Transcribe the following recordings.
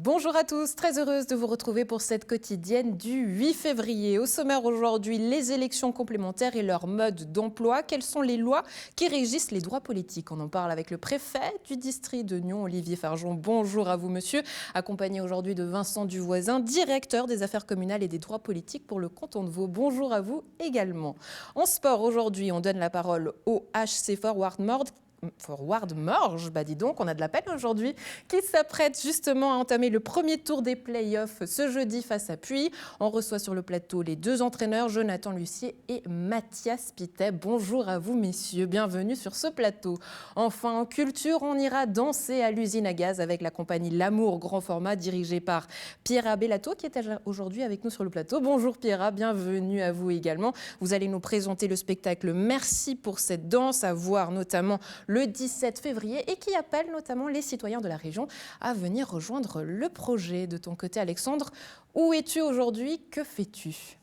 Bonjour à tous, très heureuse de vous retrouver pour cette quotidienne du 8 février. Au sommaire aujourd'hui, les élections complémentaires et leur mode d'emploi. Quelles sont les lois qui régissent les droits politiques? On en parle avec le préfet du district de Nyons, Olivier Farjon. Bonjour à vous monsieur, accompagné aujourd'hui de Vincent Duvoisin, directeur des affaires communales et des droits politiques pour le canton de Vaud. Bonjour à vous également. En sport aujourd'hui, on donne la parole au HC Forward Morges, dis donc, on a de la peine aujourd'hui, qui s'apprête justement à entamer le premier tour des playoffs ce jeudi face à Puy. On reçoit sur le plateau les deux entraîneurs, Jonathan Lucier et Mathias Pitet. Bonjour à vous messieurs, bienvenue sur ce plateau. Enfin, en culture, on ira danser à l'usine à gaz avec la compagnie L'Amour Grand Format dirigée par Pierra Bellato qui est aujourd'hui avec nous sur le plateau. Bonjour Pierra, bienvenue à vous également. Vous allez nous présenter le spectacle Merci pour cette danse, à voir notamment le 17 février et qui appelle notamment les citoyens de la région à venir rejoindre le projet. De ton côté, Alexandre, où es-tu aujourd'hui? Que fais-tu?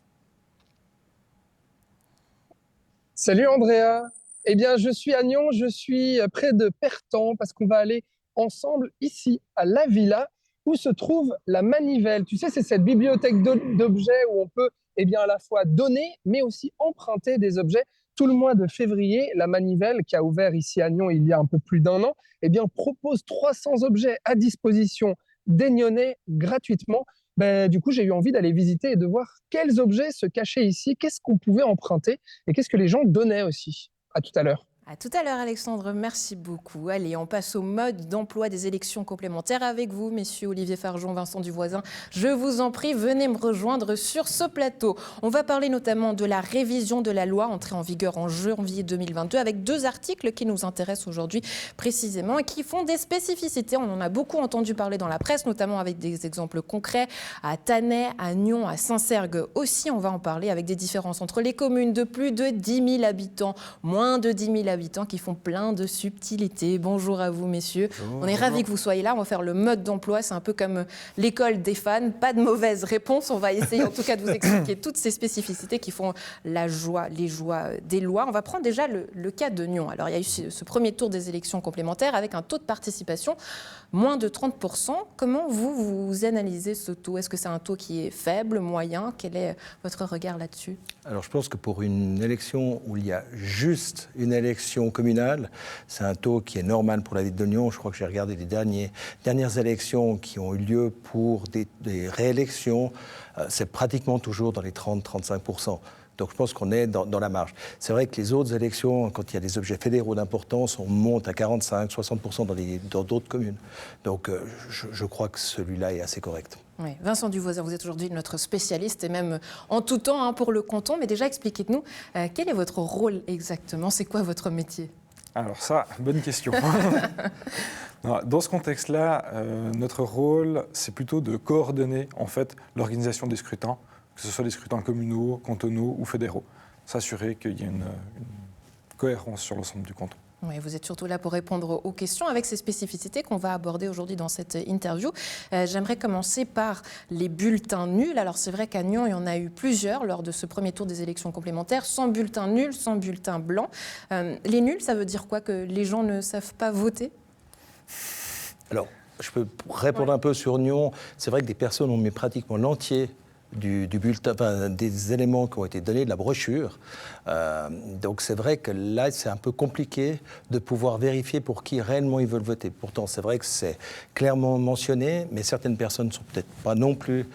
Salut Andrea. Eh bien, je suis à Nyons, je suis près de Pertan parce qu'on va aller ensemble ici à La Villa où se trouve la Manivelle. Tu sais, c'est cette bibliothèque d'objets où on peut à la fois donner mais aussi emprunter des objets. Tout le mois de février, la Manivelle, qui a ouvert ici à Nyons il y a un peu plus d'un an, propose 300 objets à disposition des Nyonnais gratuitement. Du coup, j'ai eu envie d'aller visiter et de voir quels objets se cachaient ici, qu'est-ce qu'on pouvait emprunter et qu'est-ce que les gens donnaient aussi. À tout à l'heure. À tout à l'heure, Alexandre, merci beaucoup. Allez, on passe au mode d'emploi des élections complémentaires avec vous, messieurs Olivier Farjon, Vincent Duvoisin. Je vous en prie, venez me rejoindre sur ce plateau. On va parler notamment de la révision de la loi entrée en vigueur en janvier 2022 avec deux articles qui nous intéressent aujourd'hui précisément et qui font des spécificités. On en a beaucoup entendu parler dans la presse, notamment avec des exemples concrets à Tannay, à Nyons, à Saint-Cergue aussi. On va en parler avec des différences entre les communes de plus de 10 000 habitants, moins de 10 000 habitants qui font plein de subtilités. Bonjour à vous, messieurs. On est ravis que vous soyez là. On va faire le mode d'emploi. C'est un peu comme l'école des fans. Pas de mauvaise réponse. On va essayer en tout cas de vous expliquer toutes ces spécificités qui font les joies des lois. On va prendre déjà le cas de Nyons. Alors, il y a eu ce premier tour des élections complémentaires avec un taux de participation moins de 30%. Comment vous analysez ce taux? Est-ce que c'est un taux qui est faible, moyen? Quel est votre regard là-dessus? Alors, je pense que pour une élection où il y a juste une élection communale, c'est un taux qui est normal pour la ville de Nyons. Je crois que j'ai regardé les dernières élections qui ont eu lieu pour des réélections. C'est pratiquement toujours dans les 30-35%. Donc je pense qu'on est dans la marge. C'est vrai que les autres élections, quand il y a des objets fédéraux d'importance, on monte à 45-60% dans d'autres communes. Donc je crois que celui-là est assez correct. Oui. Vincent Duvoisin, vous êtes aujourd'hui notre spécialiste et même en tout temps pour le canton. Mais déjà, expliquez-nous, quel est votre rôle exactement? C'est quoi votre métier? Alors ça, bonne question. Dans ce contexte-là, notre rôle, c'est plutôt de coordonner en fait l'organisation des scrutins, que ce soit des scrutins communaux, cantonaux ou fédéraux. S'assurer qu'il y ait une cohérence sur l'ensemble du canton. Oui, vous êtes surtout là pour répondre aux questions avec ces spécificités qu'on va aborder aujourd'hui dans cette interview. J'aimerais commencer par les bulletins nuls. Alors c'est vrai qu'à Nyons, il y en a eu plusieurs lors de ce premier tour des élections complémentaires, sans bulletin nul, sans bulletin blanc. Les nuls, ça veut dire quoi? Que les gens ne savent pas voter? Alors, je peux répondre un peu sur Nyons. C'est vrai que des personnes ont mis pratiquement l'entier du bulletin, enfin, des éléments qui ont été donnés, de la brochure. Donc c'est vrai que là, c'est un peu compliqué de pouvoir vérifier pour qui réellement ils veulent voter. Pourtant, c'est vrai que c'est clairement mentionné, mais certaines personnes ne sont peut-être pas non plus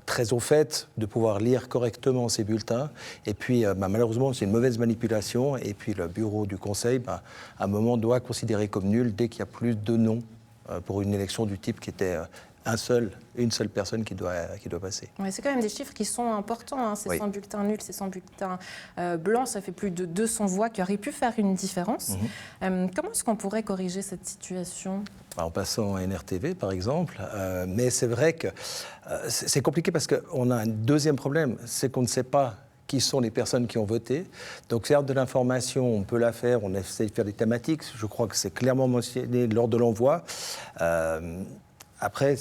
très au fait de pouvoir lire correctement ces bulletins. Et puis, malheureusement, c'est une mauvaise manipulation. Et puis, le bureau du conseil, à un moment, doit considérer comme nul dès qu'il y a plus de noms pour une élection du type qui était une seule personne qui doit passer. Ouais, c'est quand même des chiffres qui sont importants. C'est 100 bulletins nuls, c'est 100 bulletins blancs. Ça fait plus de 200 voix qui auraient pu faire une différence. Comment est-ce qu'on pourrait corriger cette situation? En passant à NRTV, par exemple. Mais c'est vrai que c'est compliqué parce qu'on a un deuxième problème, c'est qu'on ne sait pas qui sont les personnes qui ont voté. Donc, faire de l'information, on peut la faire, on essaie de faire des thématiques. Je crois que c'est clairement mentionné lors de l'envoi. après,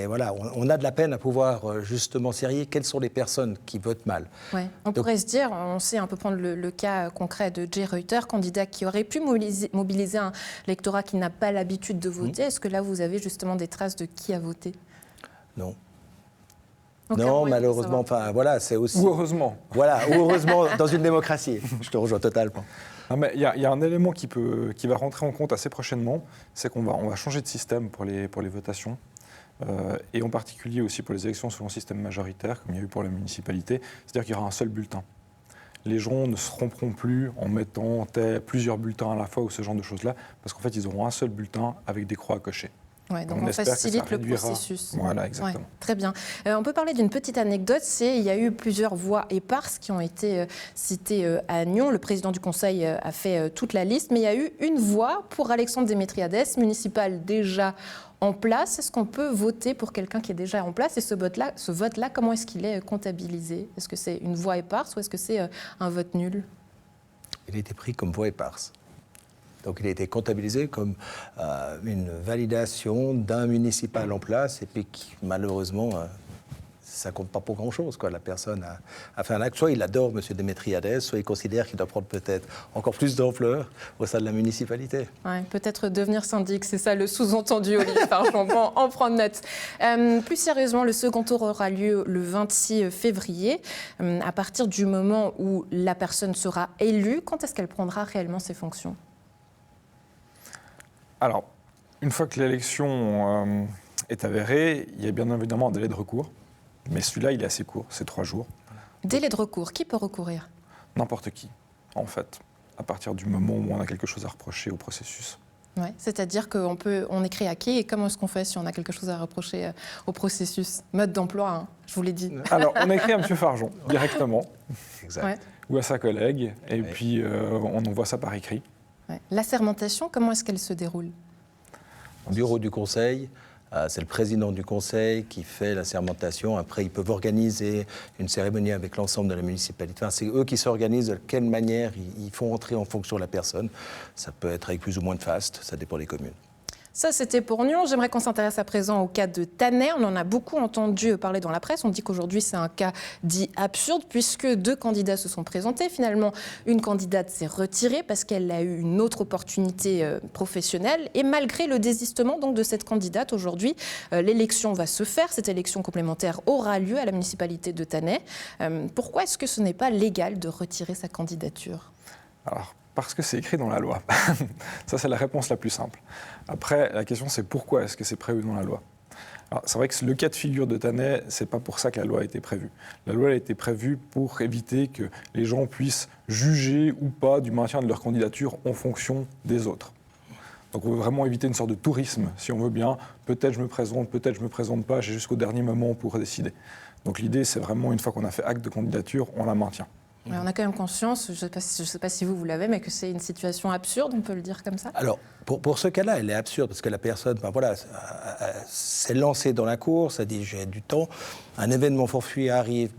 voilà, on a de la peine à pouvoir justement serrer quelles sont les personnes qui votent mal. Ouais. On pourrait se dire, on sait, on peut prendre le cas concret de Jay Reuter, candidat qui aurait pu mobiliser un lectorat qui n'a pas l'habitude de voter. Est-ce que là, vous avez justement des traces de qui a voté? Non. Aucun Non, moyen de malheureusement, enfin voilà, c'est aussi... Ou heureusement. Voilà, ou heureusement dans une démocratie. Je te rejoins totalement. Non, mais il y a un élément qui va rentrer en compte assez prochainement, c'est qu'on va changer de système pour les votations, et en particulier aussi pour les élections selon système majoritaire, comme il y a eu pour la municipalité, c'est-à-dire qu'il y aura un seul bulletin. Les gens ne se tromperont plus en mettant plusieurs bulletins à la fois ou ce genre de choses-là, parce qu'en fait, ils auront un seul bulletin avec des croix à cocher. Ouais, donc on on espère que facilite ça le réduira. processus. Voilà, exactement. Ouais, très bien. On peut parler d'une petite anecdote, il y a eu plusieurs voix éparses qui ont été citées à Nyon. Le président du conseil a fait toute la liste, mais il y a eu une voix pour Alexandre Démétriades, municipal déjà en place. Est-ce qu'on peut voter pour quelqu'un qui est déjà en place? Et ce vote-là, comment est-ce qu'il est comptabilisé? Est-ce que c'est une voix éparse ou est-ce que c'est un vote nul? Il a été pris comme voix éparse. Donc il a été comptabilisé comme une validation d'un municipal en place et puis qui, malheureusement, ça ne compte pas pour grand-chose. La personne a fait un acte, soit il adore M. Démétriades, soit il considère qu'il doit prendre peut-être encore plus d'ampleur au sein de la municipalité. Ouais, peut-être devenir syndic, c'est ça le sous-entendu, Olivier Farchon. Bon, en prendre note. Plus sérieusement, le second tour aura lieu le 26 février. À partir du moment où la personne sera élue, quand est-ce qu'elle prendra réellement ses fonctions? Alors, une fois que l'élection est avérée, il y a bien évidemment un délai de recours. Mais celui-là, il est assez court, c'est 3 jours. Délai de recours, qui peut recourir? N'importe qui, en fait, à partir du moment où on a quelque chose à reprocher au processus. Ouais, c'est-à-dire qu'on écrit à qui et comment est-ce qu'on fait si on a quelque chose à reprocher au processus? Mode d'emploi, hein, je vous l'ai dit. Alors, on écrit à M. Farjon, directement, Exact. Ouais. ou à sa collègue, et puis on envoie ça par écrit. Ouais. L'assermentation, comment est-ce qu'elle se déroule? Au bureau du conseil, c'est le président du conseil qui fait la sermentation. Après, ils peuvent organiser une cérémonie avec l'ensemble de la municipalité. Enfin, c'est eux qui s'organisent de quelle manière ils font entrer en fonction la personne. Ça peut être avec plus ou moins de faste, ça dépend des communes. Ça, c'était pour Nyon. J'aimerais qu'on s'intéresse à présent au cas de Tannay. On en a beaucoup entendu parler dans la presse. On dit qu'aujourd'hui, c'est un cas dit absurde puisque 2 candidats se sont présentés. Finalement, une candidate s'est retirée parce qu'elle a eu une autre opportunité professionnelle. Et malgré le désistement donc, de cette candidate, aujourd'hui, l'élection va se faire. Cette élection complémentaire aura lieu à la municipalité de Tannay. Pourquoi est-ce que ce n'est pas légal de retirer sa candidature? Alors, parce que c'est écrit dans la loi. Ça, c'est la réponse la plus simple. Après, la question, c'est pourquoi est-ce que c'est prévu dans la loi? Alors, c'est vrai que le cas de figure de Tannay, c'est pas pour ça que la loi a été prévue. La loi a été prévue pour éviter que les gens puissent juger ou pas du maintien de leur candidature en fonction des autres. Donc on veut vraiment éviter une sorte de tourisme, si on veut bien. Peut-être je me présente, peut-être je me présente pas, j'ai jusqu'au dernier moment pour décider. Donc l'idée, c'est vraiment, une fois qu'on a fait acte de candidature, on la maintient. Ouais, on a quand même conscience, je ne sais pas si vous l'avez, mais que c'est une situation absurde, on peut le dire comme ça? Alors, pour ce cas-là, elle est absurde, parce que la personne s'est lancée dans la course, a dit j'ai du temps, un événement fortuit arrive,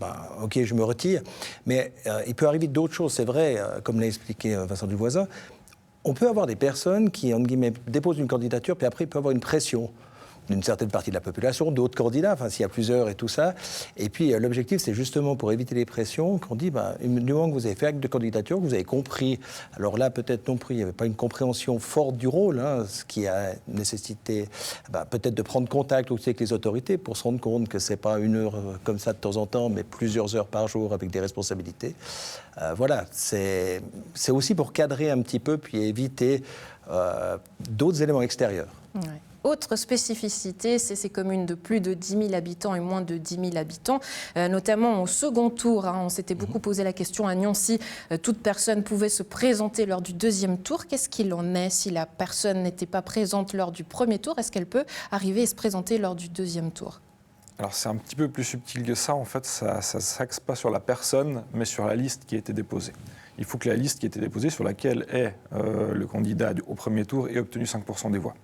ok, je me retire, mais il peut arriver d'autres choses, c'est vrai, comme l'a expliqué Vincent Duvoisin, on peut avoir des personnes qui, entre guillemets, déposent une candidature, puis après, il peut avoir une pression d'une certaine partie de la population, d'autres candidats, enfin s'il y a plusieurs et tout ça. Et puis l'objectif, c'est justement pour éviter les pressions qu'on dit, du moment que vous avez fait acte de candidature, que vous avez compris, alors là peut-être non plus, il n'y avait pas une compréhension forte du rôle, ce qui a nécessité peut-être de prendre contact aussi avec les autorités pour se rendre compte que ce n'est pas 1 heure comme ça de temps en temps, mais plusieurs heures par jour avec des responsabilités. Voilà, c'est aussi pour cadrer un petit peu, puis éviter d'autres éléments extérieurs. Ouais. Autre spécificité, c'est ces communes de plus de 10 000 habitants et moins de 10 000 habitants, notamment au second tour. On s'était beaucoup posé la question à Nyon si toute personne pouvait se présenter lors du 2e tour. Qu'est-ce qu'il en est si la personne n'était pas présente lors du 1er tour? Est-ce qu'elle peut arriver et se présenter lors du 2e tour? Alors c'est un petit peu plus subtil que ça. En fait, ça ne s'axe pas sur la personne, mais sur la liste qui a été déposée. Il faut que la liste qui a été déposée, sur laquelle est le candidat au 1er tour, ait obtenu 5% des voix.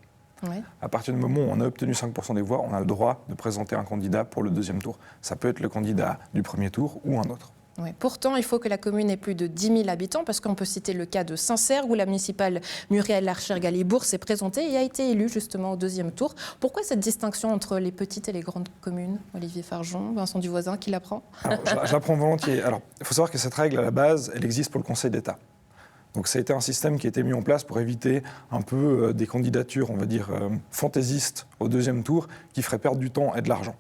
Ouais. À partir du moment où on a obtenu 5% des voix, on a le droit de présenter un candidat pour le 2e tour. Ça peut être le candidat du 1er tour ou un autre. Oui. Pourtant, il faut que la commune ait plus de 10 000 habitants, parce qu'on peut citer le cas de Saint-Cergue, où la municipale Muriel Larcher-Galibourg s'est présentée et a été élue justement au deuxième tour. Pourquoi cette distinction entre les petites et les grandes communes? Olivier Fargeon, Vincent Duvoisin, qui l'apprend? Je l'apprends volontiers. Alors, il faut savoir que cette règle, à la base, elle existe pour le Conseil d'État. Donc ça a été un système qui a été mis en place pour éviter un peu des candidatures, on va dire, fantaisistes au deuxième tour, qui feraient perdre du temps et de l'argent.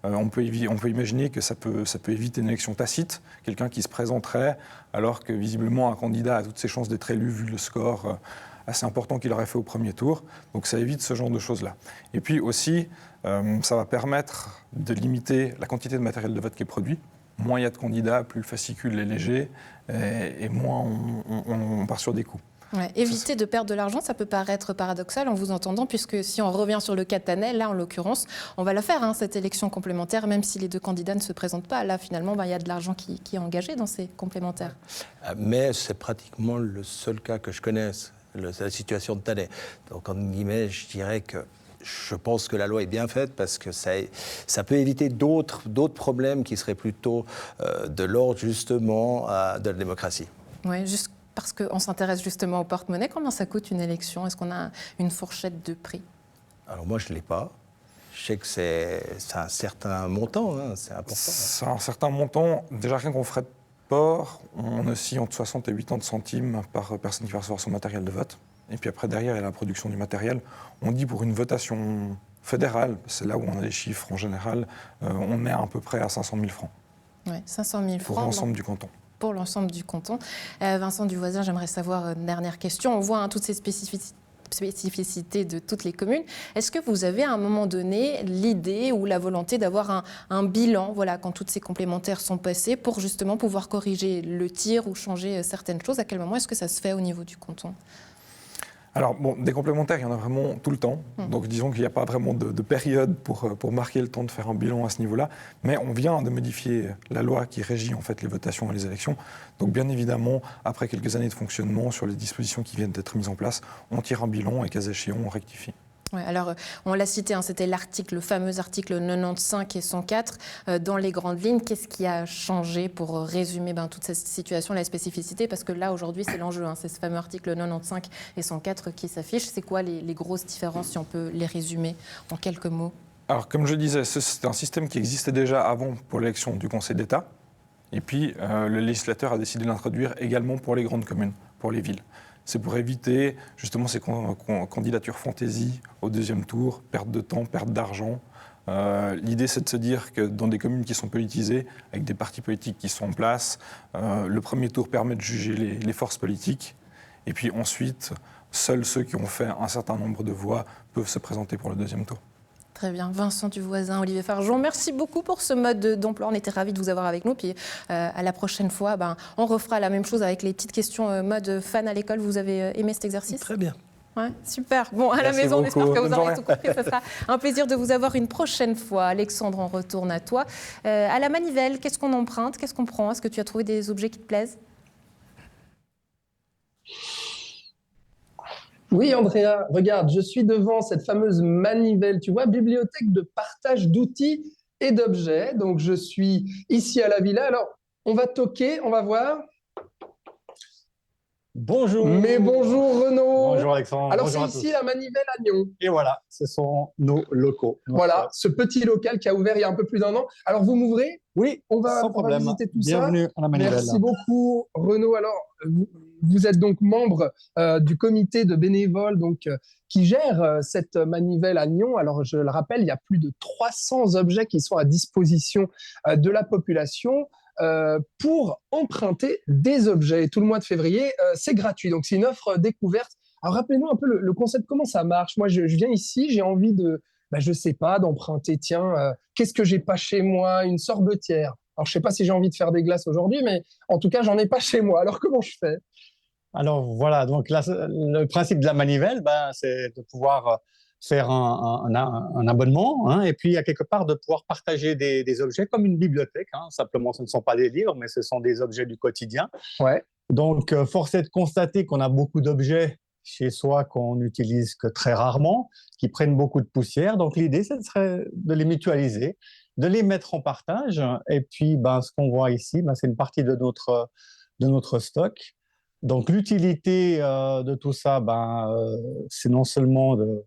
On peut imaginer que ça peut éviter une élection tacite, quelqu'un qui se présenterait alors que visiblement un candidat a toutes ses chances d'être élu vu le score assez important qu'il aurait fait au premier tour. Donc ça évite ce genre de choses-là. Et puis aussi, ça va permettre de limiter la quantité de matériel de vote qui est produit. Moins il y a de candidats, plus le fascicule est léger et moins on part sur des coûts. Ouais, éviter de perdre de l'argent, ça peut paraître paradoxal en vous entendant, puisque si on revient sur le cas de Tannay, là en l'occurrence, on va la faire, cette élection complémentaire, même si les deux candidats ne se présentent pas. Là, finalement, il y a de l'argent qui est engagé dans ces complémentaires. Mais c'est pratiquement le seul cas que je connaisse, la situation de Tannay. Donc, en guillemets, je dirais que je pense que la loi est bien faite parce que ça peut éviter d'autres problèmes qui seraient plutôt de l'ordre, justement, de la démocratie. Oui, juste parce qu'on s'intéresse justement au porte-monnaie. Combien ça coûte une élection? Est-ce qu'on a une fourchette de prix? Alors moi, je ne l'ai pas. Je sais que c'est un certain montant, c'est important. C'est un certain montant. Déjà, rien qu'en frais de port, on oscille entre 60 et 80 centimes par personne qui va recevoir son matériel de vote. Et puis après, derrière, il y a la production du matériel. On dit pour une votation fédérale, c'est là où on a les chiffres en général, on est à peu près à 500 000 francs. Oui, 500 000 francs. Pour l'ensemble du canton. Pour l'ensemble du canton. Vincent Duvoisin, j'aimerais savoir une dernière question. On voit toutes ces spécificités de toutes les communes. Est-ce que vous avez à un moment donné l'idée ou la volonté d'avoir un bilan, quand toutes ces complémentaires sont passées, pour justement pouvoir corriger le tir ou changer certaines choses? À quel moment est-ce que ça se fait au niveau du canton? Alors, des complémentaires, il y en a vraiment tout le temps. Donc, disons qu'il n'y a pas vraiment de période pour marquer le temps de faire un bilan à ce niveau-là. Mais on vient de modifier la loi qui régit en fait les votations et les élections. Donc, bien évidemment, après quelques années de fonctionnement, sur les dispositions qui viennent d'être mises en place, on tire un bilan et, cas échéant, on rectifie. Ouais, alors, on l'a cité, c'était le fameux article 95 et 104. Dans les grandes lignes, qu'est-ce qui a changé pour résumer toute cette situation, la spécificité? Parce que là, aujourd'hui, c'est l'enjeu. C'est ce fameux article 95 et 104 qui s'affiche. C'est quoi les grosses différences, si on peut les résumer en quelques mots? Alors, comme je le disais, c'est un système qui existait déjà avant pour l'élection du Conseil d'État. Et puis, le législateur a décidé de l'introduire également pour les grandes communes, pour les villes. C'est pour éviter justement ces candidatures fantaisie au deuxième tour, perte de temps, perte d'argent. L'idée, c'est de se dire que dans des communes qui sont politisées, avec des partis politiques qui sont en place, le premier tour permet de juger les forces politiques. Et puis ensuite, seuls ceux qui ont fait un certain nombre de voix peuvent se présenter pour le deuxième tour. Très bien. Vincent Duvoisin, Olivier Fargeon, merci beaucoup pour ce mode d'emploi. On était ravis de vous avoir avec nous. Puis à la prochaine fois, on refera la même chose avec les petites questions mode fan à l'école. Vous avez aimé cet exercice? Très bien. Ouais, super. Bon, à la maison, on espère que vous aurez tout compris. Ce sera un plaisir de vous avoir une prochaine fois. Alexandre, on retourne à toi. À la manivelle, qu'est-ce qu'on emprunte? Qu'est-ce qu'on prend? Est-ce que tu as trouvé des objets qui te plaisent? Oui, Andrea, regarde, je suis devant cette fameuse manivelle, tu vois, bibliothèque de partage d'outils et d'objets. Donc, je suis ici à la villa. Alors, on va toquer, on va voir. Bonjour. Mais bonjour Renaud. Bonjour Alexandre. Alors, bonjour c'est ici la manivelle à Nyon. Et voilà, ce sont nos locaux. Voilà, ce petit local qui a ouvert il y a un peu plus d'1 an. Alors, vous m'ouvrez? Oui, on va visiter tout ça. Bienvenue à la manivelle. Merci beaucoup Renaud. Alors, vous êtes donc membre du comité de bénévoles qui gère cette manivelle à Nyon. Alors, je le rappelle, il y a plus de 300 objets qui sont à disposition de la population pour emprunter des objets. Et tout le mois de février, c'est gratuit. Donc, c'est une offre découverte. Alors, rappelez-nous un peu le concept, comment ça marche. Moi, je viens ici, j'ai envie je ne sais pas, d'emprunter, qu'est-ce que j'ai pas chez moi? Une sorbetière. Alors, je ne sais pas si j'ai envie de faire des glaces aujourd'hui, mais en tout cas, j'en ai pas chez moi. Alors, comment je fais? Alors, voilà. Donc, là, le principe de la manivelle, c'est de pouvoir faire un abonnement et puis, à quelque part, de pouvoir partager des objets comme une bibliothèque. Simplement, ce ne sont pas des livres, mais ce sont des objets du quotidien. Ouais. Donc, force est de constater qu'on a beaucoup d'objets chez soi qu'on n'utilise que très rarement, qui prennent beaucoup de poussière. Donc, l'idée, ce serait de les mutualiser de les mettre en partage. Et puis, ce qu'on voit ici, c'est une partie de notre stock. Donc, l'utilité de tout ça, c'est non seulement de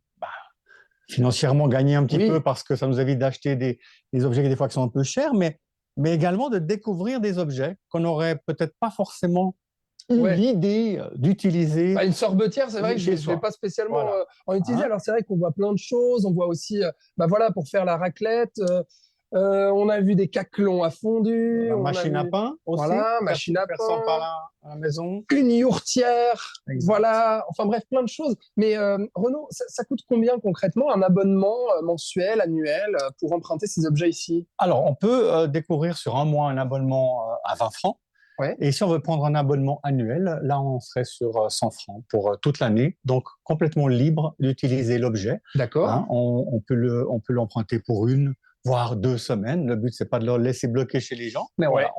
financièrement gagner un petit Oui. peu parce que ça nous évite d'acheter des objets qui des fois qui sont un peu chers, mais également de découvrir des objets qu'on n'aurait peut-être pas forcément eu Ouais. l'idée d'utiliser. Une sorbetière, c'est vrai que je ne vais pas spécialement Voilà. en utiliser. Hein? Alors, c'est vrai qu'on voit plein de choses. On voit aussi, voilà, pour faire la raclette. On a vu des caquelons à fondu. La on a machine à vu- pain aussi. Voilà, machine à Faire pain. son pain à la maison. Une yourtière. Exact. Voilà. Enfin, bref, plein de choses. Mais Renaud, ça coûte combien concrètement un abonnement mensuel, annuel, pour emprunter ces objets ici? Alors, on peut découvrir sur un mois un abonnement à 20 francs. Ouais. Et si on veut prendre un abonnement annuel, là, on serait sur 100 francs pour toute l'année. Donc, complètement libre d'utiliser l'objet. D'accord. Hein, on peut l'emprunter pour 1, voire 2 semaines. Le but, c'est pas de le laisser bloquer chez les gens, mais voilà,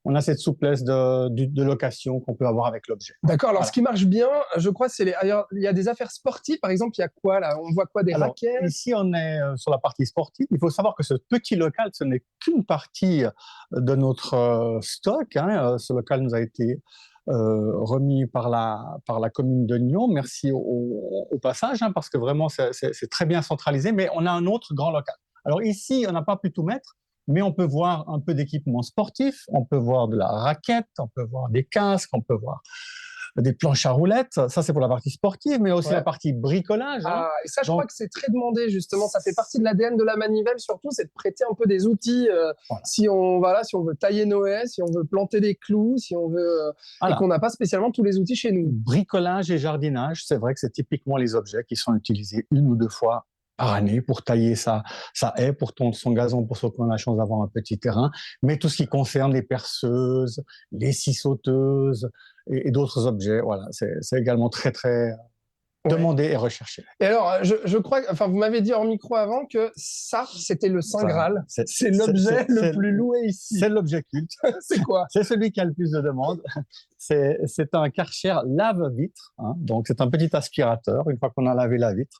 on a cette souplesse de location qu'on peut avoir avec l'objet. D'accord. Alors, Voilà. ce qui marche bien, je crois, alors, il y a des affaires sportives. Par exemple, il y a quoi là? On voit quoi? Des Alors, raquettes? ici, on est sur la partie sportive. Il faut savoir que ce petit local, ce n'est qu'une partie de notre stock. Hein. Ce local nous a été remis par la commune de Nyon. Merci au passage, hein, parce que vraiment, c'est très bien centralisé. Mais on a un autre grand local. Alors ici, on n'a pas pu tout mettre, mais on peut voir un peu d'équipement sportif, on peut voir de la raquette, on peut voir des casques, on peut voir des planches à roulettes. Ça, c'est pour la partie sportive, mais aussi Ouais. la partie bricolage. Hein. Et ça, je Donc- crois que c'est très demandé, justement. Ça fait partie de l'ADN de la manivelle, surtout, c'est de prêter un peu des outils Voilà. si on veut tailler Noé, si on veut planter des clous, si on veut. Voilà. Et qu'on n'a pas spécialement tous les outils chez nous. Bricolage et jardinage, c'est vrai que c'est typiquement les objets qui sont utilisés 1 ou 2 fois par année pour tailler sa haie, pour tondre son gazon, pour ceux qui ont la chance d'avoir un petit terrain. Mais tout ce qui concerne les perceuses, les scie sauteuses et d'autres objets, voilà, c'est également très, très demandé et recherché. Et alors, je crois, enfin, vous m'avez dit hors micro avant que ça, c'était le Saint Graal. C'est l'objet le plus loué ici. C'est l'objet culte. C'est quoi? C'est celui qui a le plus de demandes. C'est un Karcher lave-vitre. Hein. Donc, c'est un petit aspirateur, une fois qu'on a lavé la vitre,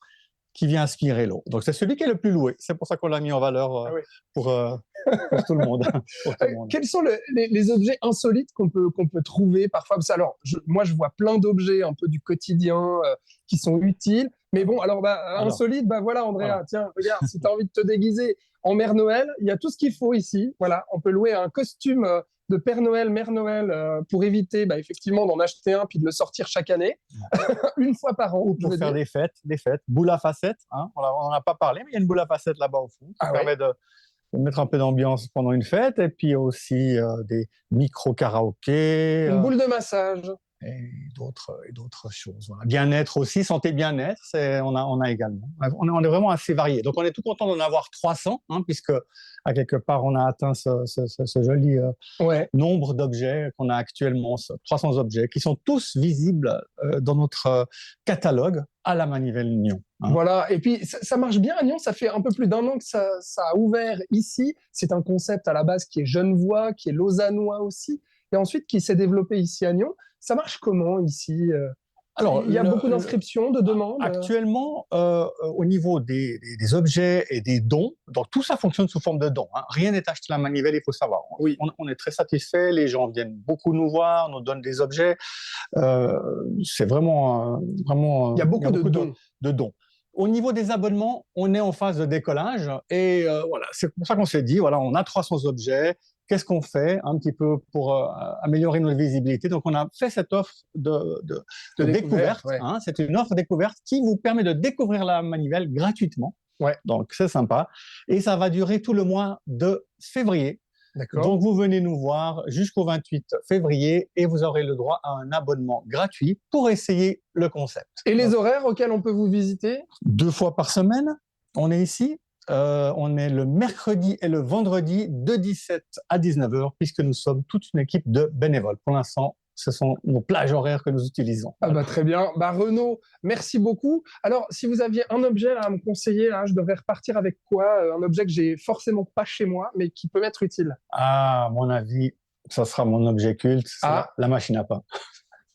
qui vient aspirer l'eau. Donc, c'est celui qui est le plus loué. C'est pour ça qu'on l'a mis en valeur pour tout le monde. Pour tout le monde. Quels sont les objets insolites qu'on peut trouver parfois? Parce que, alors, moi, je vois plein d'objets un peu du quotidien qui sont utiles. Mais bon, alors, insolite, voilà, Andrea, voilà. Tiens, regarde, si tu as envie de te déguiser en Mère Noël, il y a tout ce qu'il faut ici. Voilà, on peut louer un costume de Père Noël, Mère Noël, pour éviter effectivement d'en acheter un puis de le sortir chaque année, une fois par an. Ou pour faire des fêtes, boule à facettes. Hein. On n'en a pas parlé, mais il y a une boule à facettes là-bas au fond qui permet de mettre un peu d'ambiance pendant une fête, et puis aussi des micro-karaokés. Une boule de massage. Et d'autres choses. Voilà. Bien-être aussi, santé bien-être, on a également. On est vraiment assez varié. Donc, on est tout content d'en avoir 300, hein, puisque à quelque part, on a atteint ce joli nombre d'objets qu'on a actuellement, 300 objets, qui sont tous visibles dans notre catalogue à la Manivelle Nyon. Hein. Voilà, et puis ça marche bien à Nyon, ça fait un peu plus d'1 an que ça a ouvert ici. C'est un concept à la base qui est genevois, qui est lausannois aussi, et ensuite qui s'est développé ici à Nyon. Ça marche comment ici? Alors, il y a beaucoup d'inscriptions, de demandes. Actuellement, au niveau des objets et des dons, donc tout ça fonctionne sous forme de dons. Hein. Rien n'est acheté à la manivelle, il faut savoir. Oui. On est très satisfait, les gens viennent beaucoup nous voir, nous donnent des objets. C'est vraiment. Il y a beaucoup de dons. Au niveau des abonnements, on est en phase de décollage et voilà, c'est pour ça qu'on s'est dit, voilà, on a 300 objets. Qu'est-ce qu'on fait un petit peu pour améliorer notre visibilité? Donc, on a fait cette offre de découverte. Ouais. Hein, c'est une offre découverte qui vous permet de découvrir la manivelle gratuitement. Ouais. Donc, c'est sympa. Et ça va durer tout le mois de février. D'accord. Donc, vous venez nous voir jusqu'au 28 février et vous aurez le droit à un abonnement gratuit pour essayer le concept. Et les horaires auxquels on peut vous visiter? 2 fois par semaine, on est ici. On est le mercredi et le vendredi de 17 à 19h, puisque nous sommes toute une équipe de bénévoles. Pour l'instant, ce sont nos plages horaires que nous utilisons. Très bien. Renaud, merci beaucoup. Alors, si vous aviez un objet là, à me conseiller, là, je devrais repartir avec quoi? Un objet que j'ai forcément pas chez moi, mais qui peut m'être utile. À mon avis, ça sera mon objet culte, c'est la machine à pain.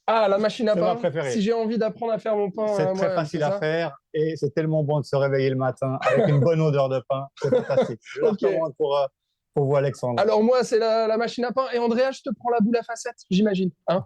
Ah, la machine à C'est ma pain. préférée. Si j'ai envie d'apprendre à faire mon pain C'est très moi-même, c'est facile à ça? faire et c'est tellement bon de se réveiller le matin avec une bonne odeur de pain. C'est fantastique. Je la Ok. recommande pour vous, Alexandre. Alors moi, c'est la machine à pain. Et Andrea, je te prends la boule à facettes, j'imagine. Hein?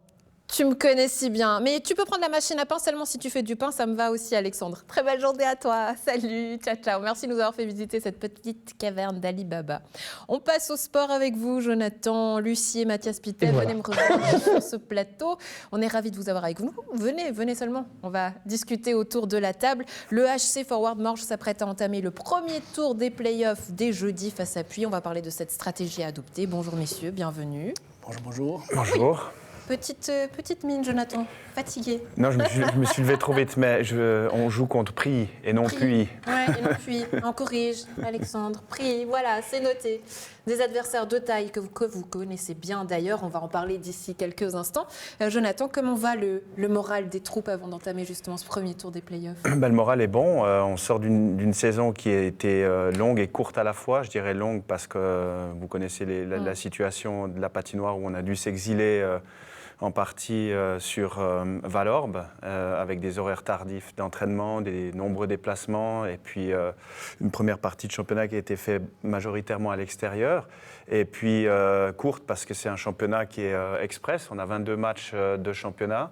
Tu me connais si bien. Mais tu peux prendre la machine à pain seulement si tu fais du pain, ça me va aussi, Alexandre. Très belle journée à toi. Salut, ciao, ciao. Merci de nous avoir fait visiter cette petite caverne d'Ali Baba. On passe au sport avec vous, Jonathan, Lucie et Mathias Pittet. Et voilà. Venez me rejoindre sur ce plateau. On est ravis de vous avoir avec nous. Venez seulement. On va discuter autour de la table. Le HC Forward Morges s'apprête à entamer le premier tour des playoffs dès jeudi face à Puy. On va parler de cette stratégie à adopter. Bonjour messieurs, bienvenue. Bonjour, bonjour. Bonjour. Petite mine, Jonathan, fatigué. Non, je me suis levé trop vite, mais on joue contre Prix et non Puy. Ouais, et non Puy. On corrige, Alexandre. Prix, voilà, c'est noté. Des adversaires de taille que vous connaissez bien d'ailleurs. On va en parler d'ici quelques instants. Jonathan, comment va le moral des troupes avant d'entamer justement ce premier tour des playoffs? Le moral est bon. On sort d'une saison qui a été longue et courte à la fois. Je dirais longue parce que vous connaissez la situation de la patinoire où on a dû s'exiler en partie sur Valorbe, avec des horaires tardifs d'entraînement, des nombreux déplacements, et puis une première partie de championnat qui a été faite majoritairement à l'extérieur, et puis courte parce que c'est un championnat qui est express. On a 22 matchs de championnat,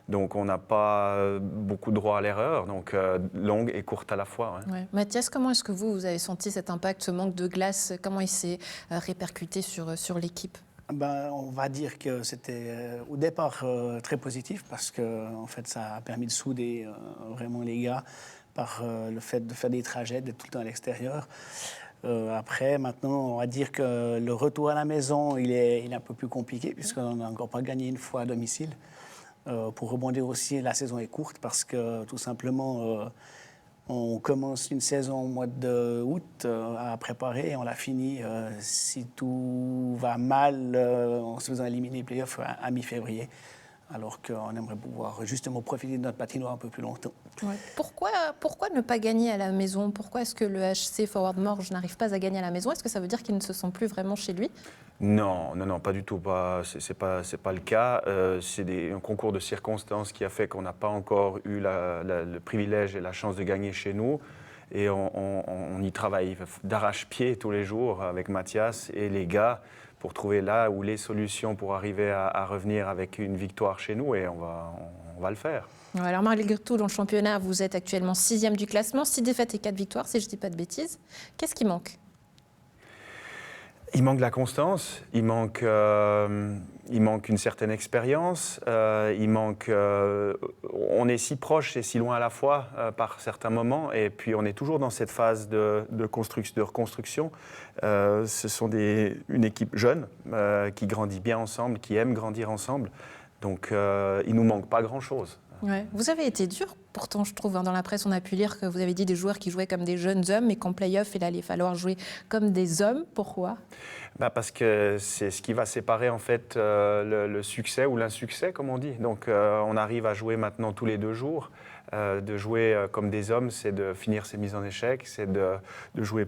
donc on n'a pas beaucoup de droit à l'erreur, donc longue et courte à la fois. Ouais. Ouais. Mathias, comment est-ce que vous avez senti cet impact, ce manque de glace? Comment il s'est répercuté sur l'équipe? On va dire que c'était au départ très positif parce que en fait, ça a permis de souder vraiment les gars par le fait de faire des trajets, d'être tout le temps à l'extérieur. Après, maintenant, on va dire que le retour à la maison, il est un peu plus compliqué puisqu'on n'a encore pas gagné une fois à domicile. Pour rebondir aussi, la saison est courte parce que tout simplement, on commence une saison au mois d'août à préparer et on la finit, si tout va mal, en se faisant éliminer les playoffs à mi-février. Alors qu'on aimerait pouvoir justement profiter de notre patinoire un peu plus longtemps. Ouais. Pourquoi ne pas gagner à la maison? Pourquoi est-ce que le HC Forward Morges n'arrive pas à gagner à la maison? Est-ce que ça veut dire qu'il ne se sent plus vraiment chez lui? Non, pas du tout. C'est pas le cas. C'est un concours de circonstances qui a fait qu'on n'a pas encore eu le privilège et la chance de gagner chez nous. Et on y travaille d'arrache-pied tous les jours avec Mathias et les gars pour trouver là où les solutions pour arriver à revenir avec une victoire chez nous. Et on va le faire. Ouais, alors malgré tout, dans le championnat, vous êtes actuellement 6e du classement, 6 défaites et 4 victoires, si je ne dis pas de bêtises. Qu'est-ce qui manque? Il manque de la constance, il manque une certaine expérience, on est si proche et si loin à la fois par certains moments, et puis on est toujours dans cette phase de reconstruction. Ce sont une équipe jeune qui grandit bien ensemble, qui aime grandir ensemble, donc il ne nous manque pas grand-chose. Ouais. Vous avez été dur, pourtant je trouve, dans la presse on a pu lire que vous avez dit des joueurs qui jouaient comme des jeunes hommes et qu'en play-off il allait falloir jouer comme des hommes. Pourquoi? Parce que c'est ce qui va séparer en fait le succès ou l'insuccès, comme on dit. Donc on arrive à jouer maintenant tous les 2 jours. De jouer comme des hommes, c'est de finir ses mises en échec, c'est de jouer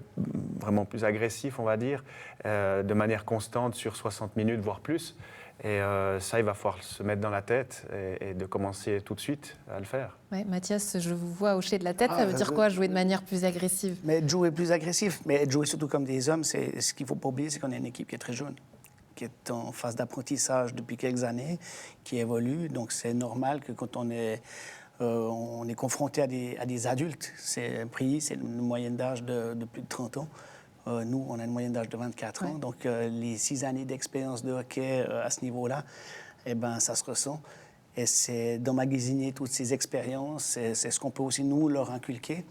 vraiment plus agressif, on va dire, de manière constante sur 60 minutes, voire plus. Et ça, il va falloir se mettre dans la tête et de commencer tout de suite à le faire. Ouais, Mathias, je vous vois hocher de la tête. Ça veut dire quoi, jouer de manière plus agressive? Mais jouer plus agressif, mais jouer surtout comme des hommes, c'est ce qu'il ne faut pas oublier, c'est qu'on est une équipe qui est très jeune, qui est en phase d'apprentissage depuis quelques années, qui évolue. Donc c'est normal que quand on est confronté à des adultes, c'est une moyenne d'âge de plus de 30 ans. Nous, on a une moyenne d'âge de 24 ans, donc les 6 années d'expérience de hockey à ce niveau-là, ça se ressent. Et c'est d'emmagasiner toutes ces expériences, c'est ce qu'on peut aussi nous leur inculquer.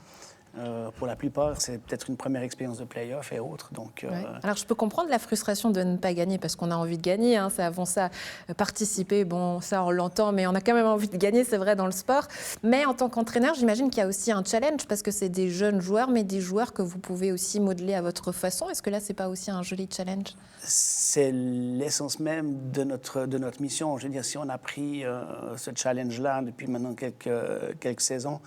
Pour la plupart, c'est peut-être une première expérience de play-off et autres. Donc, Alors, je peux comprendre la frustration de ne pas gagner parce qu'on a envie de gagner. Hein, c'est avant ça, participer, bon, ça on l'entend, mais on a quand même envie de gagner, c'est vrai, dans le sport. Mais en tant qu'entraîneur, j'imagine qu'il y a aussi un challenge parce que c'est des jeunes joueurs, mais des joueurs que vous pouvez aussi modeler à votre façon. Est-ce que là, c'est pas aussi un joli challenge? C'est l'essence même de notre mission. Je veux dire, si on a pris ce challenge-là depuis maintenant quelques saisons,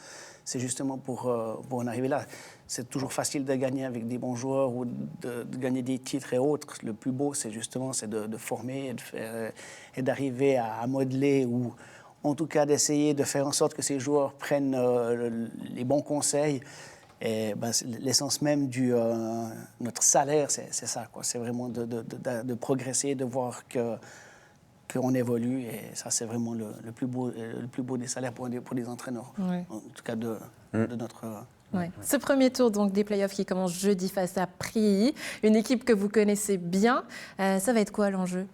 c'est justement pour en arriver là. C'est toujours facile de gagner avec des bons joueurs ou de gagner des titres et autres. Le plus beau, c'est de former et d'arriver à modeler ou en tout cas d'essayer de faire en sorte que ces joueurs prennent les bons conseils. Et l'essence même de notre salaire, c'est ça, quoi. C'est vraiment de progresser, de voir qu'on évolue. Et ça, c'est vraiment le plus beau des salaires pour des entraîneurs. Ouais. En tout cas, de notre... Ouais. Ce premier tour donc, des playoffs qui commence jeudi face à Prilly, une équipe que vous connaissez bien. Ça va être quoi l'enjeu ?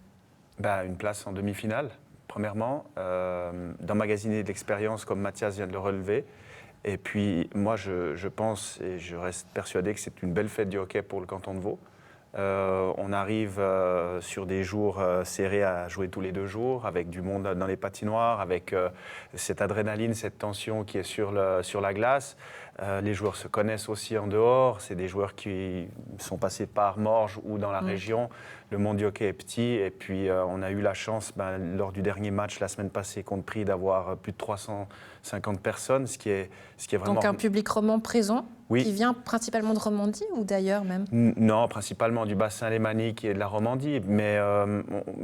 Une place en demi-finale, premièrement, d'emmagasiner de l'expérience comme Mathias vient de le relever. Et puis moi, je pense et je reste persuadé que c'est une belle fête du hockey pour le canton de Vaud. On arrive sur des jours serrés à jouer tous les 2 jours, avec du monde dans les patinoires, avec cette adrénaline, cette tension qui est sur la glace. Les joueurs se connaissent aussi en dehors. C'est des joueurs qui sont passés par Morges ou dans la région. Le monde du hockey est petit. Et puis, on a eu la chance, lors du dernier match la semaine passée contre Prix, d'avoir plus de 350 personnes, ce qui est vraiment... Donc un public roman présent, oui. Qui vient principalement de Romandie ou d'ailleurs même ? Non, principalement du bassin lémanique et de la Romandie. Mais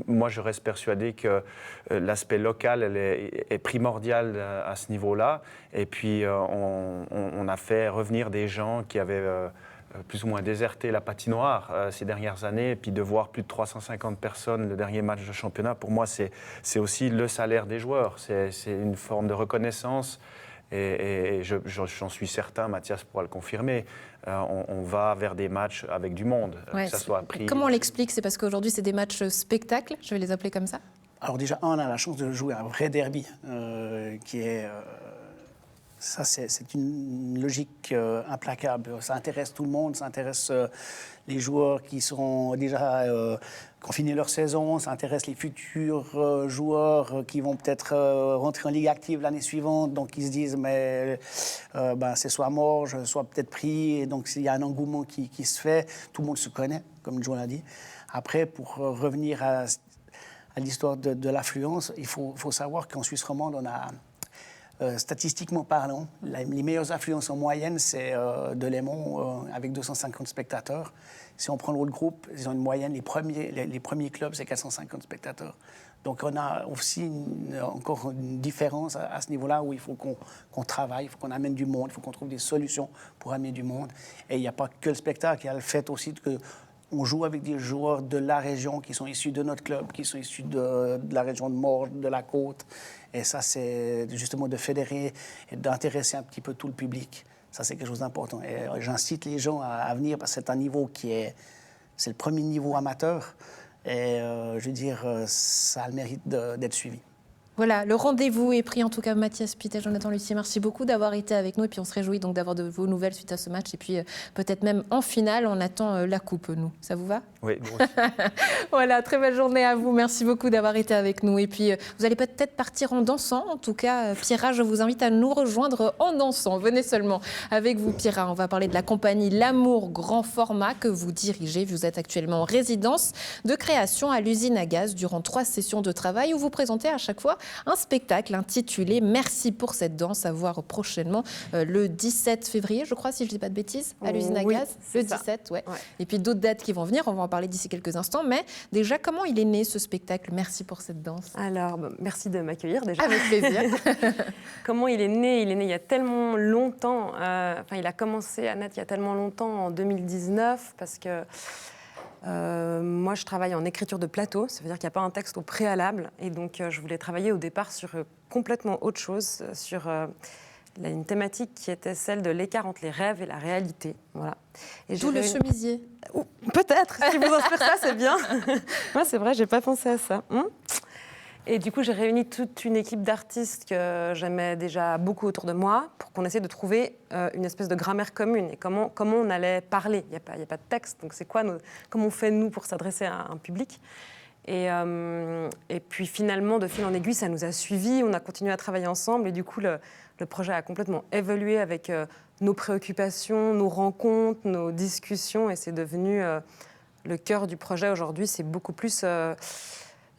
moi, je reste persuadé que l'aspect local est primordial à ce niveau-là. Et puis, on a fait revenir des gens qui avaient plus ou moins déserté la patinoire ces dernières années. Et puis, de voir plus de 350 personnes le dernier match de championnat, pour moi, c'est aussi le salaire des joueurs. C'est une forme de reconnaissance. Et j'en suis certain, Mathias pourra le confirmer, on va vers des matchs avec du monde, Ouais, que ça soit à Prix. Comment on l'explique ? C'est parce qu'aujourd'hui, c'est des matchs spectacles, je vais les appeler comme ça ? Alors déjà, on a la chance de jouer un vrai derby, qui est... ça, c'est une logique implacable. Ça intéresse tout le monde, ça intéresse les joueurs qui sont déjà... qui ont fini leur saison, ça intéresse les futurs joueurs qui vont peut-être rentrer en Ligue active l'année suivante. Donc, ils se disent, mais c'est soit Morges, soit peut-être Prix. Et donc, il y a un engouement qui se fait. Tout le monde se connaît, comme Joe l'a dit. Après, pour revenir à l'histoire de l'affluence, il faut savoir qu'en Suisse romande, on a... statistiquement parlant, les meilleures affluences en moyenne, c'est Delémont avec 250 spectateurs. Si on prend l'autre groupe, ils ont une moyenne, les premiers clubs, c'est 450 spectateurs. Donc on a aussi encore une différence à ce niveau-là où il faut qu'on travaille, il faut qu'on amène du monde, il faut qu'on trouve des solutions pour amener du monde. Et il n'y a pas que le spectacle, il y a le fait aussi qu'on joue avec des joueurs de la région qui sont issus de notre club, qui sont issus de la région de Morges, de la Côte. Et ça, c'est justement de fédérer et d'intéresser un petit peu tout le public. Ça, c'est quelque chose d'important. Et j'incite les gens à venir parce que c'est un niveau c'est le premier niveau amateur. Et je veux dire, ça a le mérite d'être suivi. Voilà, le rendez-vous est pris. En tout cas, Mathias Pittet, Jonathan Lussier, merci beaucoup d'avoir été avec nous. Et puis, on se réjouit donc d'avoir de vos nouvelles suite à ce match. Et puis, peut-être même en finale, on attend la coupe, nous. Ça vous va ? Oui, nous aussi. Voilà, très belle journée à vous. Merci beaucoup d'avoir été avec nous. Et puis, vous allez peut-être partir en dansant. En tout cas, Pierra, je vous invite à nous rejoindre en dansant. Venez seulement avec vous, Pierra. On va parler de la compagnie L'Amour Grand Format que vous dirigez. Vous êtes actuellement en résidence de création à l'usine à gaz durant 3 sessions de travail où vous présentez à chaque fois un spectacle intitulé « Merci pour cette danse » à voir prochainement le 17 février, je crois, si je ne dis pas de bêtises, à l'usine à gaz. Le 17, ouais. Et puis d'autres dates qui vont venir, on va en parler d'ici quelques instants. Mais déjà, comment il est né ce spectacle « Merci pour cette danse » ? Alors, merci de m'accueillir déjà. Avec plaisir. Comment il est né ? Il est né il y a tellement longtemps. Il a commencé à naître il y a tellement longtemps, en 2019, parce que moi, je travaille en écriture de plateau, ça veut dire qu'il n'y a pas un texte au préalable. Et donc, je voulais travailler au départ sur complètement autre chose, sur une thématique qui était celle de l'écart entre les rêves et la réalité. Voilà. D'où le chemisier. Peut-être, si vous inspire ça, c'est bien. Moi, c'est vrai, je n'ai pas pensé à ça. Et du coup, j'ai réuni toute une équipe d'artistes que j'aimais déjà beaucoup autour de moi pour qu'on essaie de trouver une espèce de grammaire commune et comment on allait parler. Il n'y a pas de texte, donc c'est quoi comment on fait, nous, pour s'adresser à un public. Et puis finalement, de fil en aiguille, ça nous a suivis, on a continué à travailler ensemble et du coup, le projet a complètement évolué avec nos préoccupations, nos rencontres, nos discussions et c'est devenu le cœur du projet aujourd'hui. C'est beaucoup plus...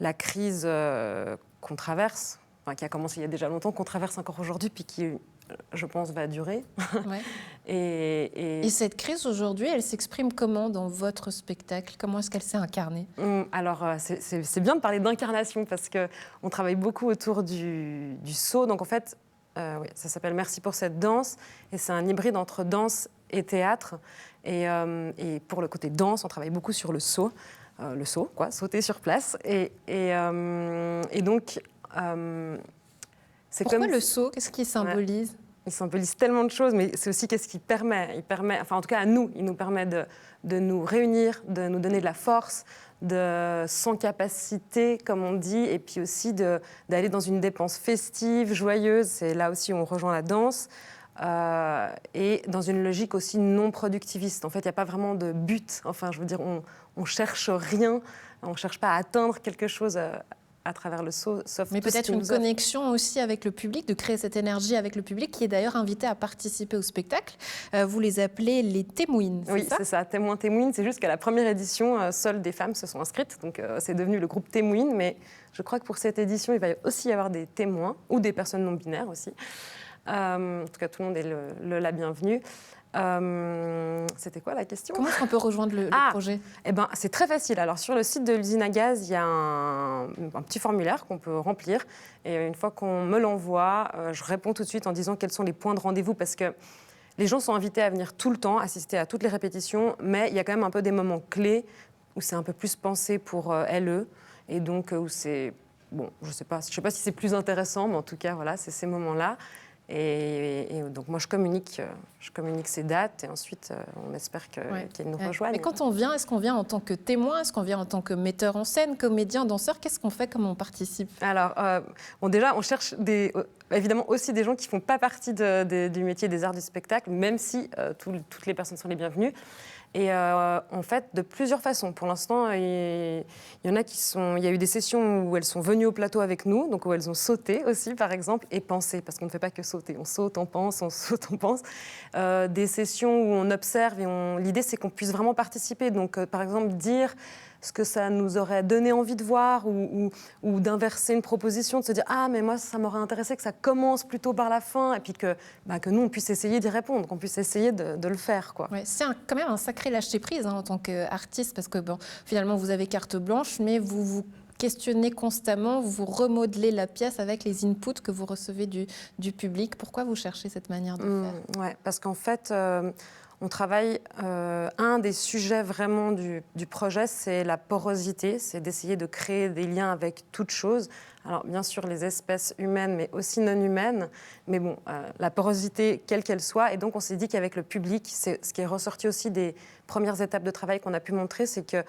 la crise qu'on traverse, qui a commencé il y a déjà longtemps, qu'on traverse encore aujourd'hui, puis qui, je pense, va durer. Ouais. Et cette crise aujourd'hui, elle s'exprime comment dans votre spectacle? Comment est-ce qu'elle s'est incarnée? Alors, c'est bien de parler d'incarnation, parce qu'on travaille beaucoup autour du saut. Donc, en fait, oui, ça s'appelle Merci pour cette danse, et c'est un hybride entre danse et théâtre. Et pour le côté danse, on travaille beaucoup sur le saut, sauter sur place. Et donc... Pourquoi le saut? Qu'est-ce qu'il symbolise? Il symbolise tellement de choses, mais c'est aussi qu'est-ce qu'il permet. Enfin, en tout cas, à nous, il nous permet de nous réunir, de nous donner de la force, sans capacité, comme on dit, et puis aussi d'aller dans une dépense festive, joyeuse. C'est là aussi où on rejoint la danse. Et dans une logique aussi non productiviste. En fait, il n'y a pas vraiment de but. Enfin, je veux dire, on cherche rien, on ne cherche pas à atteindre quelque chose à travers le saut, sauf mais peut-être une connexion aussi avec le public, de créer cette énergie avec le public, qui est d'ailleurs invité à participer au spectacle. Vous les appelez les témoines, c'est ça? Oui, c'est ça, témoins-témoines. C'est juste qu'à la première édition, seules des femmes se sont inscrites, donc c'est devenu le groupe témoines, mais je crois que pour cette édition, il va aussi y avoir des témoins, ou des personnes non-binaires aussi. En tout cas, tout le monde est la bienvenue. C'était quoi la question? Comment est-ce qu'on peut rejoindre le projet? Eh ben, c'est très facile. Alors, sur le site de l'usine à gaz, il y a un petit formulaire qu'on peut remplir. Et une fois qu'on me l'envoie, je réponds tout de suite en disant quels sont les points de rendez-vous. Parce que les gens sont invités à venir tout le temps, assister à toutes les répétitions. Mais il y a quand même un peu des moments clés où c'est un peu plus pensé pour LE. Et donc, où c'est... Bon, je sais pas si c'est plus intéressant, mais en tout cas, voilà, c'est ces moments-là. Et donc, moi, je communique ces dates et ensuite, on espère qu'ils nous rejoignent. Mais quand on vient, est-ce qu'on vient en tant que témoin? Est-ce qu'on vient en tant que metteur en scène, comédien, danseur? Qu'est-ce qu'on fait? Comment on participe? Alors, déjà, on cherche évidemment aussi des gens qui ne font pas partie du métier des arts du spectacle, même si toutes les personnes sont les bienvenues. Et en fait, de plusieurs façons. Pour l'instant, il y en a il y a eu des sessions où elles sont venues au plateau avec nous, donc où elles ont sauté aussi, par exemple, et pensé, parce qu'on ne fait pas que sauter. On saute, on pense, on saute, on pense. Des sessions où on observe et l'idée, c'est qu'on puisse vraiment participer. Donc, par exemple, dire ce que ça nous aurait donné envie de voir ou d'inverser une proposition, de se dire « Ah, mais moi, ça m'aurait intéressé que ça commence plutôt par la fin » et puis que nous, on puisse essayer d'y répondre, qu'on puisse essayer de le faire, quoi. Ouais, c'est quand même un sacré lâcher-prise en tant qu'artiste, parce que finalement, vous avez carte blanche, mais vous vous questionnez constamment, vous remodelez la pièce avec les inputs que vous recevez du public. Pourquoi vous cherchez cette manière de faire? Ouais, parce qu'en fait... on travaille, un des sujets vraiment du projet, c'est la porosité, c'est d'essayer de créer des liens avec toute chose. Alors bien sûr les espèces humaines, mais aussi non humaines, mais bon, la porosité, quelle qu'elle soit. Et donc on s'est dit qu'avec le public, c'est ce qui est ressorti aussi des premières étapes de travail qu'on a pu montrer, c'est que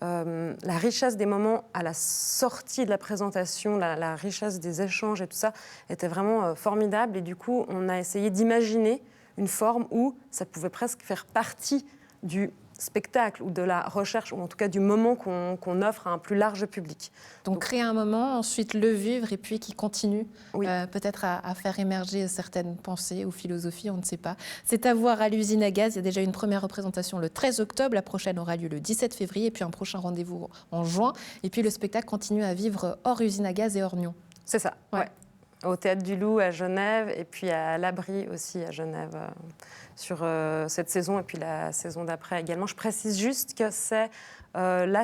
la richesse des moments à la sortie de la présentation, la richesse des échanges et tout ça, était vraiment formidable. Et du coup, on a essayé d'imaginer une forme où ça pouvait presque faire partie du spectacle ou de la recherche, ou en tout cas du moment qu'on offre à un plus large public. Donc créer un moment, ensuite le vivre, et puis qui continue peut-être à faire émerger certaines pensées ou philosophies, on ne sait pas. C'est à voir à l'usine à gaz. Il y a déjà une première représentation le 13 octobre, la prochaine aura lieu le 17 février, et puis un prochain rendez-vous en juin. Et puis le spectacle continue à vivre hors usine à gaz et hors Nyon. C'est ça, ouais. Au Théâtre du Loup à Genève et puis à l'Abri aussi à Genève sur cette saison et puis la saison d'après également. Je précise juste que là,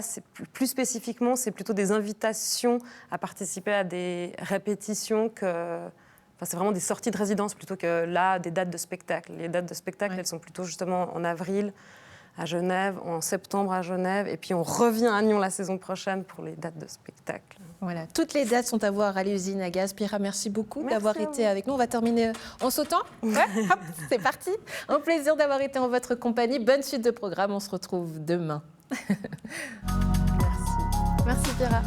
plus spécifiquement, c'est plutôt des invitations à participer à des répétitions c'est vraiment des sorties de résidence plutôt que là, des dates de spectacle. Les dates de spectacle, elles sont plutôt justement en avril à Genève, en septembre à Genève, et puis on revient à Nyon la saison prochaine pour les dates de spectacle. Voilà, toutes les dates sont à voir à l'usine à gaz. Pira, merci beaucoup d'avoir été avec nous. On va terminer en sautant. Ouais, hop, c'est parti. Un plaisir d'avoir été en votre compagnie. Bonne suite de programme. On se retrouve demain. Merci. Merci Pira.